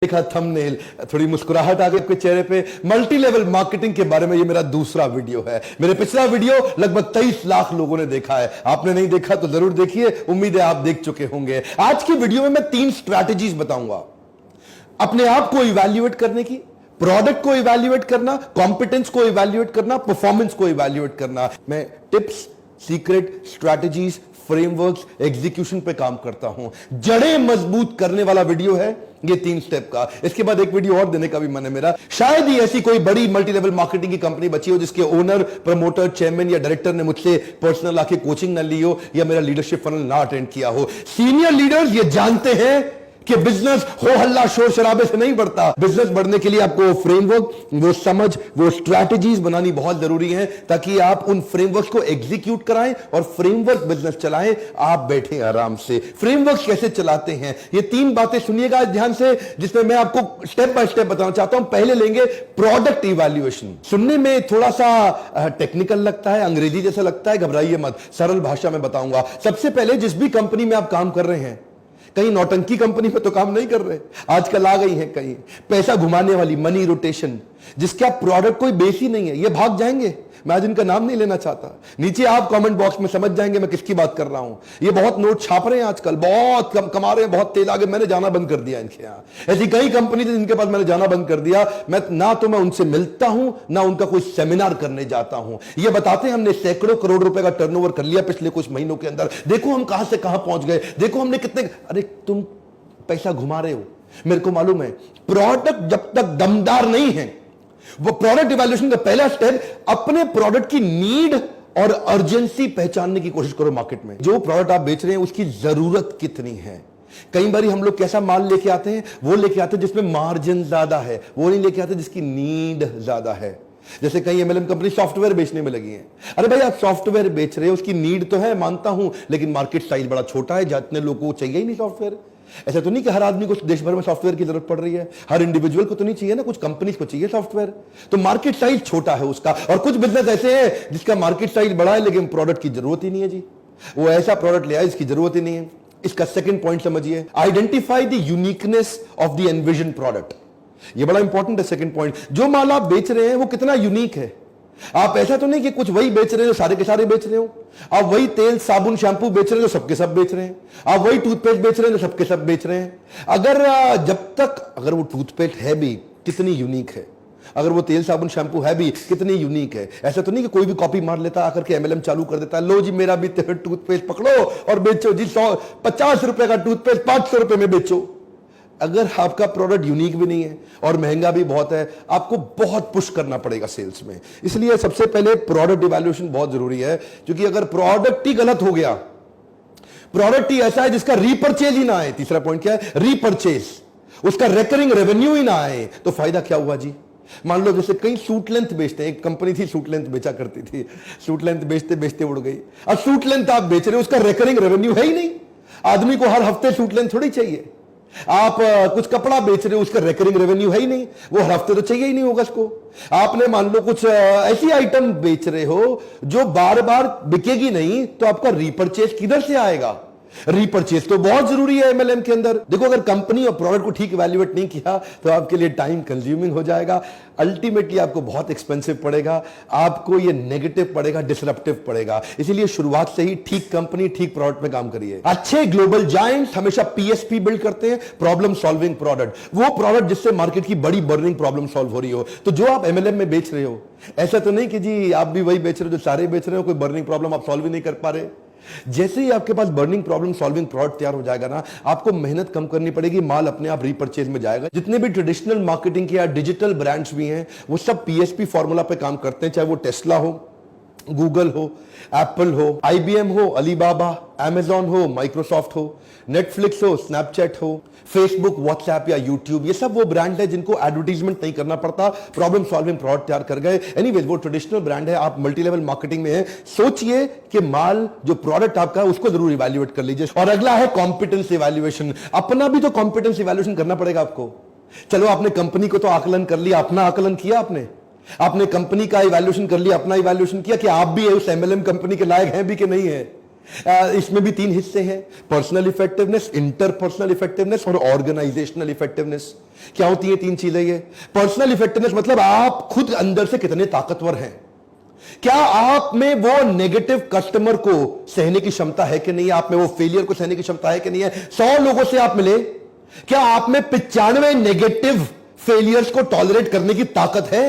देखा थंबनेल, थोड़ी मुस्कुराहट आ गई आपके चेहरे पे। मल्टी लेवल मार्केटिंग के बारे में ये मेरा दूसरा वीडियो है। मेरे पिछला वीडियो लगभग 23 लाख लोगों ने देखा है। आपने नहीं देखा तो जरूर देखिए, उम्मीद है आप देख चुके होंगे। आज की वीडियो में मैं 3 स्ट्रैटेजीज बताऊंगा अपने आप को इवैल्यूएट करने की, प्रोडक्ट को इवैल्यूएट करना, कॉम्पिटेंस को इवैल्यूएट करना, परफॉर्मेंस को इवैल्यूएट करना। मैं tips, secret, strategies, frameworks, execution पे काम करता हूं। जड़ें मजबूत करने वाला वीडियो है ये 3 स्टेप का। इसके बाद एक वीडियो और देने का भी मन है मेरा। शायद ही ऐसी कोई बड़ी मल्टी लेवल मार्केटिंग की कंपनी बची हो जिसके ओनर, प्रमोटर, चेयरमैन या डायरेक्टर ने मुझसे पर्सनल आके कोचिंग ना ली हो या मेरा लीडरशिप फनल ना अटेंड किया हो। सीनियर लीडर्स ये जानते हैं कि बिजनेस हो हल्ला शोर शराबे से नहीं बढ़ता। बिजनेस बढ़ने के लिए आपको फ्रेमवर्क, वो समझ, वो स्ट्रैटेजीज बनानी बहुत जरूरी है ताकि आप उन फ्रेमवर्क्स को एग्जीक्यूट कराएं और फ्रेमवर्क बिजनेस चलाएं। आप बैठे आराम से। फ्रेमवर्क कैसे चलाते हैं ये 3 बातें सुनिएगा ध्यान से, जिसमें मैं आपको स्टेप बाय स्टेप बताना चाहता हूं। पहले लेंगे प्रोडक्ट इवैल्यूएशन। सुनने में थोड़ा सा टेक्निकल लगता है, अंग्रेजी जैसा लगता है, घबराइए मत, सरल भाषा में बताऊंगा। सबसे पहले जिस भी कंपनी में आप काम कर रहे हैं, कहीं नौटंकी कंपनी में तो काम नहीं कर रहे, आजकल आ गई है कहीं पैसा घुमाने वाली, मनी रोटेशन, जिसका प्रोडक्ट कोई बेस ही नहीं है, ये भाग जाएंगे। मैं आज इनका नाम नहीं लेना चाहता, नीचे आप कमेंट बॉक्स में समझ जाएंगे मैं किसकी बात कर रहा हूं। ये बहुत नोट छाप रहे हैं आजकल, बहुत कमा रहे हैं, बहुत तेल आगे। मैंने जाना बंद कर दिया इनके यहां। ऐसी कई कंपनी थी जिनके पास मैंने जाना बंद कर दिया। मैं ना उनसे मिलता हूं ना उनका कोई सेमिनार करने जाता हूं। ये बताते हैं हमने सैकड़ों करोड़ रुपए का टर्नओवर कर लिया पिछले कुछ महीनों के अंदर, देखो हम कहां से कहां पहुंच गए, देखो हमने कितने। अरे तुम पैसा घुमा रहे हो, मेरे को मालूम है। प्रोडक्ट जब तक दमदार नहीं है, वो प्रोडक्ट इवैल्यूएशन का पहला स्टेप, अपने प्रोडक्ट की नीड और अर्जेंसी पहचानने की कोशिश करो मार्केट में। जो प्रोडक्ट आप बेच रहे हैं उसकी जरूरत कितनी है। कई बार हम लोग कैसा माल लेके आते हैं, वो लेके आते हैं जिसमें मार्जिन ज्यादा है, वो नहीं लेके आते जिसकी नीड ज्यादा है। जैसे कई एमएलएम कंपनी सॉफ्टवेयर बेचने में लगी है। अरे भाई आप सॉफ्टवेयर बेच रहे हो, उसकी नीड तो है, मानता हूं, लेकिन मार्केट साइज बड़ा छोटा है, जितने लोगों को चाहिए ही नहीं सॉफ्टवेयर। ऐसा तो नहीं कि हर आदमी को देश भर में सॉफ्टवेयर की जरूरत पड़ रही है, हर इंडिविजुअल को तो नहीं चाहिए ना, कुछ कंपनीज को चाहिए सॉफ्टवेयर। तो मार्केट साइज छोटा है उसका। और कुछ बिजनेस ऐसे हैं जिसका मार्केट साइज बड़ा है लेकिन प्रोडक्ट की जरूरत ही नहीं है जी। वो ऐसा प्रोडक्ट ले आए जिसकी जरूरत ही नहीं है। इसका सेकंड पॉइंट समझिए, identify the uniqueness of the envision product. ये बड़ा इंपॉर्टेंट है सेकंड पॉइंट। जो माल आप बेच रहे हैं वो कितना यूनिक है। आप ऐसा तो नहीं कि कुछ वही बेच रहे हो, सारे के सारे बेच रहे हो। आप वही तेल, साबुन, शैंपू बेच रहे हो, सबके सब बेच रहे हैं। आप वही टूथपेस्ट बेच रहे हो, सबके सब बेच रहे हैं। अगर वो टूथपेस्ट है भी कितनी यूनिक है, अगर वो तेल, साबुन, शैंपू है भी कितनी यूनिक है। ऐसा तो नहीं कि कोई भी कॉपी मार लेता, आकर के एमएलएम चालू कर देता है, लो जी मेरा भी टूथपेस्ट पकड़ो और बेचो जी। 50 रुपए का टूथपेस्ट 500 रुपए में बेचो। अगर आपका प्रोडक्ट यूनिक भी नहीं है और महंगा भी बहुत है, आपको बहुत पुश करना पड़ेगा सेल्स में। इसलिए सबसे पहले प्रोडक्ट इवैल्यूएशन बहुत जरूरी है, क्योंकि अगर प्रोडक्ट ही गलत हो गया, प्रोडक्ट ही ऐसा है जिसका रीपरचेज ही ना आए, तीसरा पॉइंट क्या है, रीपरचेज, उसका रिकरिंग रेवेन्यू ही ना आए, तो फायदा क्या हुआ जी। मान लो जैसे कई सूट लेंथ बेचते हैं, एक कंपनी थी सूट लेंथ बेचा करती थी, सूट लेंथ बेचते बेचते उड़ गई। अब सूट लेंथ आप बेच रहे हो, उसका रिकरिंग रेवेन्यू है ही नहीं। आदमी को हर हफ्ते सूट लेंथ थोड़ी चाहिए। आप कुछ कपड़ा बेच रहे हो, उसका रिकरिंग रेवेन्यू है ही नहीं, वो हर हफ्ते तो चाहिए ही नहीं होगा उसको। आपने मान लो कुछ ऐसी आइटम बेच रहे हो जो बार बार बिकेगी नहीं, तो आपका रीपरचेज किधर से आएगा। रीपरचेज तो बहुत जरूरी है एमएलएम के अंदर। देखो अगर कंपनी और प्रोडक्ट को ठीक इवैल्यूएट नहीं किया तो आपके लिए टाइम कंज्यूमिंग हो जाएगा, अल्टीमेटली आपको बहुत एक्सपेंसिव पड़ेगा, आपको ये नेगेटिव पड़ेगा, डिसरप्टिव पड़ेगा। इसीलिए शुरुआत से ही ठीक कंपनी, ठीक प्रोडक्ट में काम करिए। अच्छे ग्लोबल जायंट्स हमेशा पीएसपी बिल्ड करते हैं, प्रॉब्लम सॉल्विंग प्रोडक्ट, वो प्रोडक्ट जिससे मार्केट की बड़ी बर्निंग प्रॉब्लम सॉल्व हो रही हो। तो जो आप एमएलएम में बेच रहे हो, ऐसा तो नहीं कि जी आप भी वही बेच रहे हो जो सारे बेच रहे हो, कोई बर्निंग प्रॉब्लम आप सॉल्व ही नहीं कर पा रहे। जैसे ही आपके पास बर्निंग प्रॉब्लम सॉल्विंग प्रोडक्ट तैयार हो जाएगा ना, आपको मेहनत कम करनी पड़ेगी, माल अपने आप रीपरचेज में जाएगा। जितने भी ट्रेडिशनल मार्केटिंग के या डिजिटल ब्रांड्स भी हैं, वो सब पीएसपी फॉर्मूला पे काम करते हैं, चाहे वो टेस्ला हो, गूगल हो, एप्पल हो, आईबीएम हो, अलीबाबा, अमेजॉन हो, माइक्रोसॉफ्ट हो, नेटफ्लिक्स हो, स्नैपचैट हो, फेसबुक, व्हाट्सएप या यूट्यूब, ये सब वो ब्रांड है जिनको एडवर्टीजमेंट नहीं करना पड़ता, प्रॉब्लम सॉल्विंग प्रोडक्ट तैयार कर गए। एनीवेज वो ट्रेडिशनल ब्रांड है, आप मल्टी लेवल मार्केटिंग में है। सोचिए कि माल जो प्रोडक्ट आपका है उसको जरूर इवैल्यूएट कर लीजिए। और अगला है कॉम्पिटेंस इवैल्यूएशन। अपना भी तो कॉम्पिटेंस इवैल्यूएशन करना पड़ेगा आपको। चलो आपने कंपनी को तो आकलन कर लिया, अपना आकलन किया आपने कंपनी का इवैल्यूएशन कर लिया, अपना इवैल्यूएशन किया कि आप भी उस एमएलएम कंपनी के लायक हैं भी कि नहीं है। इसमें भी 3 हिस्से हैं, पर्सनल इफेक्टिवनेस, इंटरपर्सनल इफेक्टिवनेस और ऑर्गेनाइजेशनल इफेक्टिवनेस। क्या होती है 3 चीजें ये? पर्सनल इफेक्टिवनेस मतलब आप खुद अंदर से कितने ताकतवर हैं, क्या आप में वो नेगेटिव कस्टमर को सहने की क्षमता है कि नहीं, आप में वो फेलियर को सहने की क्षमता है कि नहीं है। 100 लोगों से आप मिले, क्या आप में 95 नेगेटिव फेलियर्स को टॉलरेट करने की ताकत है?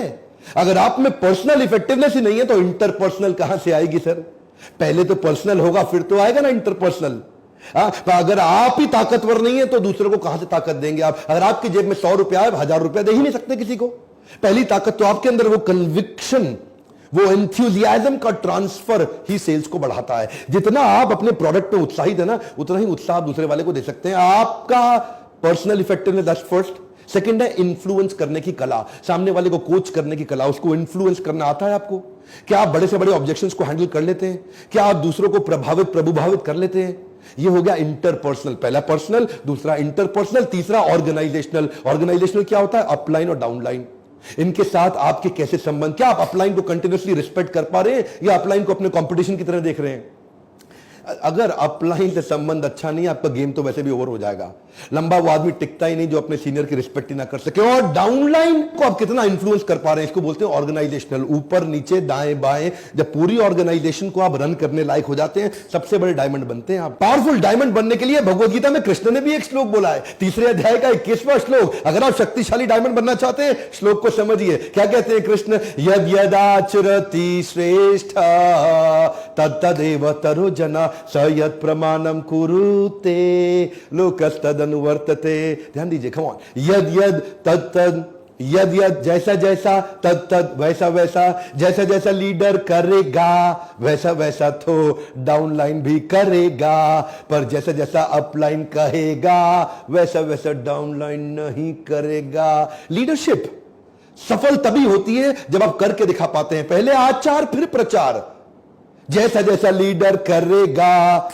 अगर आप में पर्सनल इफेक्टिवनेस ही नहीं है तो इंटरपर्सनल कहां से आएगी सर? पहले तो पर्सनल होगा फिर तो आएगा ना इंटरपर्सनल। अगर आप ही ताकतवर नहीं है तो दूसरों को कहां से ताकत देंगे आप? अगर आपकी जेब में 100 रुपया है, 1000 रुपया दे ही नहीं सकते किसी को। पहली ताकत तो आपके अंदर वो कन्विक्शन, वो एंथुसियाज्म का ट्रांसफर ही सेल्स को बढ़ाता है। जितना आप अपने प्रोडक्ट में उत्साहित है ना, उतना ही उत्साह आप दूसरे वाले को दे सकते हैं। आपका personal effectiveness, that's first. Second है इन्फ्लुएंस करने की कला, सामने वाले को कोच करने की कला, उसको इन्फ्लुएंस करना आता है आपको? क्या आप बड़े से बड़े ऑब्जेक्शंस को हैंडल कर लेते हैं? क्या आप दूसरों को प्रभुभावित कर लेते हैं? ये हो गया इंटरपर्सनल। पहला पर्सनल, दूसरा इंटरपर्सनल, तीसरा ऑर्गेनाइजेशनल। ऑर्गेनाइजेशनल क्या होता है? अपलाइन और डाउनलाइन। इनके साथ आपके कैसे संबंध, क्या आप अपलाइन को कंटिन्यूअसली रिस्पेक्ट कर पा रहे हैं या अपलाइन को अपने कंपटीशन की तरह देख रहे हैं? अगर अपलाइन से संबंध अच्छा नहीं है, आपका गेम तो वैसे भी ओवर हो जाएगा। लंबा वो आदमी टिकता ही नहीं जो अपने सीनियर की रिस्पेक्ट ही ना कर सके। और डाउनलाइन को आप कितना इन्फ्लुएंस कर पा रहे हैं, इसको बोलते हैं ऑर्गेनाइजेशनल। ऊपर नीचे दाएं बाएं, जब पूरी ऑर्गेनाइजेशन को आप रन करने लायक हो जाते हैं, सबसे बड़े डायमंड बनते हैं आप। पावरफुल डायमंड बनने के लिए भगवत गीता में कृष्ण ने भी एक श्लोक बोला है, 3 अध्याय का 21वां श्लोक। अगर आप शक्तिशाली डायमंड बनना चाहते हैं, श्लोक को समझिए। क्या कहते हैं कृष्ण? यद यदाचरति श्रेष्ठ तत्तदेव तरो जना स यत् प्रमाणम कुरुते लोकस्तदनुवर्तते। ध्यान दीजिए, कम ऑन। यद यद तत् तद, यद यद जैसा जैसा, तद तद वैसा वैसा, जैसा जैसा लीडर करेगा वैसा वैसा तो डाउनलाइन भी करेगा, पर जैसा जैसा अपलाइन कहेगा वैसा वैसा डाउनलाइन नहीं करेगा। लीडरशिप सफल तभी होती है जब आप करके दिखा पाते हैं। पहले आचार फिर प्रचार। जैसा जैसा लीडर करेगा,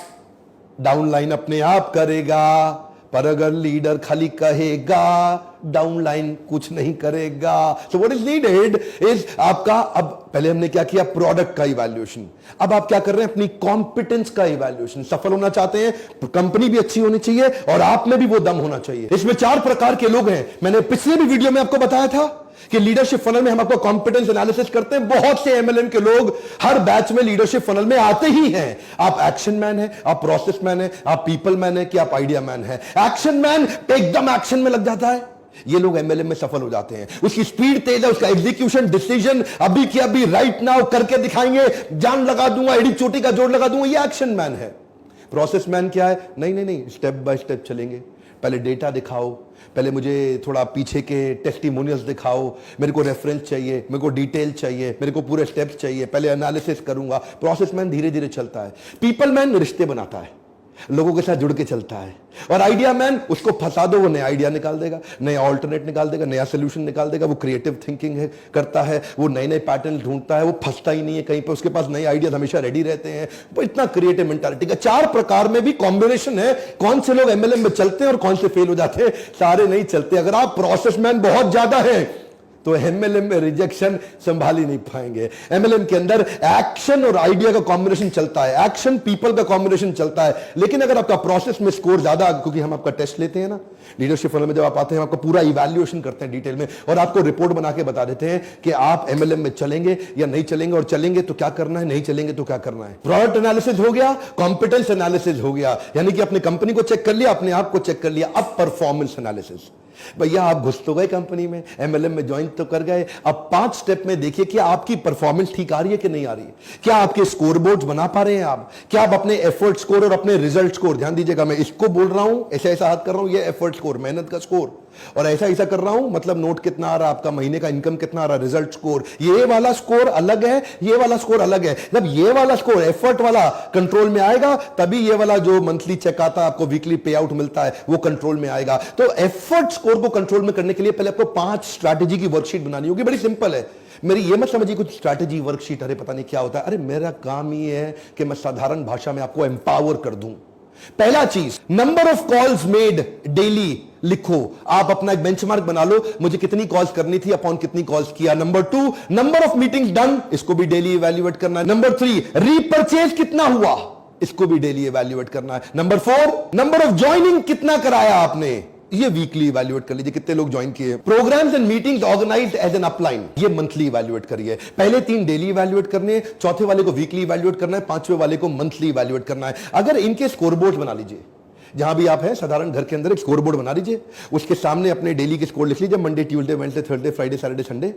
डाउनलाइन अपने आप करेगा, पर अगर लीडर खाली कहेगा, डाउनलाइन कुछ नहीं करेगा। So what is needed is आपका, अब पहले हमने क्या किया? प्रोडक्ट का इवैल्यूएशन। अब आप क्या कर रहे हैं? अपनी कॉम्पिटेंस का इवैल्यूएशन। सफल होना चाहते हैं, कंपनी भी अच्छी होनी चाहिए और आप में भी वो दम होना चाहिए। इसमें 4 प्रकार के लोग हैं। मैंने पिछले भी वीडियो में आपको बताया था कि लीडरशिप फनल में हम आपको कॉम्पिटेंस एनालिसिस करते हैं। बहुत से एमएलएम के लोग हर बैच में लीडरशिप फनल में आते ही हैं। आप एक्शन मैन है, आप प्रोसेस मैन है, आप पीपल मैन है, कि आप आइडिया मैन है। एक्शन मैन एकदम एक्शन में लग जाता है, ये लोग एमएलएम में सफल हो जाते हैं। उसकी स्पीड तेज है, उसका एग्जीक्यूशन, डिसीजन अभी की अभी, राइट नाउ करके दिखाएंगे, जान लगा दूंगा, एड़ी चोटी का जोड़ लगा दूंगा, ये एक्शन मैन है। प्रोसेस मैन क्या है? नहीं नहीं नहीं, स्टेप बाय स्टेप चलेंगे। पहले डेटा दिखाओ, पहले मुझे थोड़ा पीछे के टेस्टिमोनियल्स दिखाओ, मेरे को रेफरेंस चाहिए, मेरे को डिटेल चाहिए, मेरे को पूरे स्टेप्स चाहिए, पहले एनालिसिस करूंगा। प्रोसेस मैन धीरे धीरे चलता है। पीपल मैन रिश्ते बनाता है, लोगों के साथ जुड़ के चलता है। और आइडिया मैन, उसको फंसा दो, वो नया आइडिया निकाल देगा, नया ऑल्टरनेट निकाल देगा, नया सोल्यूशन निकाल देगा। वो क्रिएटिव थिंकिंग है, करता है, वो नए नए पैटर्न ढूंढता है, वो फंसता ही नहीं है कहीं पे, उसके पास नए आइडियाज हमेशा रेडी रहते हैं। वो इतना क्रिएटिव मेंटालिटी का 4 प्रकार में भी कॉम्बिनेशन है। कौन से लोग एमएलएम में चलते हैं और कौन से फेल हो जाते हैं? सारे नहीं चलते। अगर आप प्रोसेस मैन बहुत ज्यादा है तो एमएलएम में रिजेक्शन संभाल ही नहीं पाएंगे। एमएलएम के अंदर एक्शन और आइडिया का कॉम्बिनेशन चलता है, एक्शन पीपल का कॉम्बिनेशन चलता है। लेकिन अगर आपका प्रोसेस में स्कोर ज्यादा, क्योंकि हम आपका टेस्ट लेते हैं ना लीडरशिप फनल में, जब आप आते हैं आपका पूरा इवैल्यूएशन करते हैं डिटेल में, और आपको रिपोर्ट बना के बता देते हैं कि आप एमएलएम में चलेंगे या नहीं चलेंगे, और चलेंगे तो क्या करना है, नहीं चलेंगे तो क्या करना है। प्रोडक्ट एनालिसिस हो गया, कॉम्पिटेंस एनालिसिस हो गया, यानी कि अपनी कंपनी को चेक कर लिया, अपने आप को चेक कर लिया। अब परफॉर्मेंस एनालिसिस। भैया आप घुस तो गए कंपनी में, एमएलएम में ज्वाइन तो कर गए, अब 5 स्टेप में देखिए कि आपकी परफॉर्मेंस ठीक आ रही है कि नहीं आ रही है। क्या आपके स्कोर बोर्ड बना पा रहे हैं आप? क्या आप अपने एफर्ट स्कोर और अपने रिजल्ट स्कोर, ध्यान दीजिएगा, मैं इसको बोल रहा हूं, ऐसा ऐसा हाथ कर रहा हूं, ये एफर्ट स्कोर, मेहनत का स्कोर, और ऐसा ऐसा कर रहा हूं, मतलब नोट कितना आ रहा है आपका, महीने का इनकम कितना आ रहा है, रिजल्ट स्कोर। ये वाला स्कोर अलग है, ये वाला स्कोर अलग है। जब ये वाला स्कोर एफर्ट वाला कंट्रोल में आएगा, तभी ये वाला जो मंथली चेक आता है, आपको वीकली पे आउट मिलता है, वो कंट्रोल में आएगा। तो एफर्ट स्कोर को कंट्रोल में करने के लिए पहले आपको 5 स्ट्रैटेजी की वर्कशीट बनानी होगी। बड़ी सिंपल है। मेरी ये मत समझिए कुछ स्ट्रैटेजी वर्कशीट, अरे पता नहीं क्या होता है। अरे मेरा काम ये है कि मैं साधारण भाषा में आपको एम्पावर कर दूं। पहला चीज, number of calls made daily लिखो। आप अपना एक बेंचमार्क बना लो, मुझे कितनी कॉल्स करनी थी, अपॉन कितनी कॉल्स किया। Number 2, number of meetings done, इसको भी डेली इवैल्यूएट करना है। नंबर 3, रीपर्चेज कितना हुआ, इसको भी डेली इवैल्यूएट करना है। नंबर 4, नंबर ऑफ ज्वाइनिंग कितना कराया आपने, ये वीकली इवैल्यूएट कर लीजिए, कितने लोग ज्वाइन किए। Programs and meetings organized as an upline, ये मंथली इवैल्यूएट करिए। पहले 3 डेली इवैल्यूएट करने हैं, चौथे वाले को वीकली इवैल्यूएट करना है, 5वें वाले को मंथली इवैल्यूएट करना है। अगर इनके स्कोरबोर्ड बना लीजिए, जहां भी आप हैं साधारण घर के अंदर एक स्कोरबोर्ड बना लीजिए, उसके सामने अपने डेली के स्कोर लिख लीजिए, Monday, Tuesday, Wednesday, Thursday, Friday, Saturday, Sunday.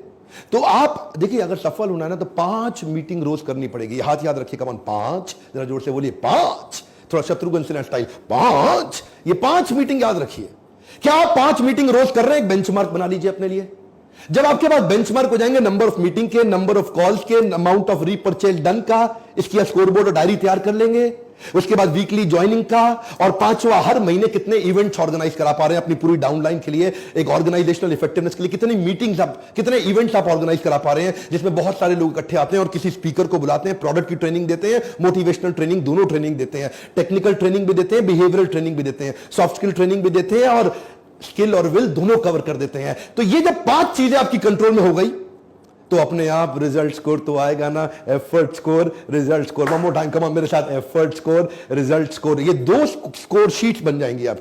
तो आप देखिए, अगर सफल होना है ना तो 5 मीटिंग रोज करनी पड़ेगी। हाथ याद रखिए, कमान 5, जरा जोर से बोलिए 5, थोड़ा शत्रुघ्न सिन्हा स्टाइल 5। ये 5 मीटिंग याद रखिए। क्या आप 5 मीटिंग रोज कर रहे हैं? एक बेंचमार्क बना लीजिए अपने लिए। जब आपके पास बेंचमार्क हो जाएंगे नंबर ऑफ मीटिंग के, नंबर ऑफ कॉल्स के, अमाउंट ऑफ रीपरचेज डन का, इसकी स्कोरबोर्ड और डायरी तैयार कर लेंगे। उसके बाद वीकली ज्वाइनिंग का, और 5वां हर महीने कितने इवेंट्स ऑर्गेनाइज करा पा रहे हैं अपनी पूरी डाउनलाइन के लिए, एक ऑर्गेनाइजेशनल इफेक्टिवनेस के लिए कितनी मीटिंग्स आप, कितने इवेंट्स आप ऑर्गेनाइज करा पा रहे हैं, जिसमें बहुत सारे लोग इकट्ठे आते हैं और किसी स्पीकर को बुलाते हैं, प्रोडक्ट की ट्रेनिंग देते हैं, मोटिवेशनल ट्रेनिंग, दोनों ट्रेनिंग देते हैं, टेक्निकल ट्रेनिंग भी देते हैं, बिहेवियरल ट्रेनिंग भी देते हैं, सॉफ्ट स्किल ट्रेनिंग भी देते हैं, और स्किल और विल दोनों कवर कर देते हैं। तो ये जब 5 चीजें आपकी कंट्रोल में हो गई तो अपने आप रिजल्ट स्कोर तो आएगा ना, effort score, result score. One more time, come on मेरे साथ, एफर्ट स्कोर, रिजल्ट स्कोर। ये 2 स्कोर शीट्स बन जाएंगी आपकी।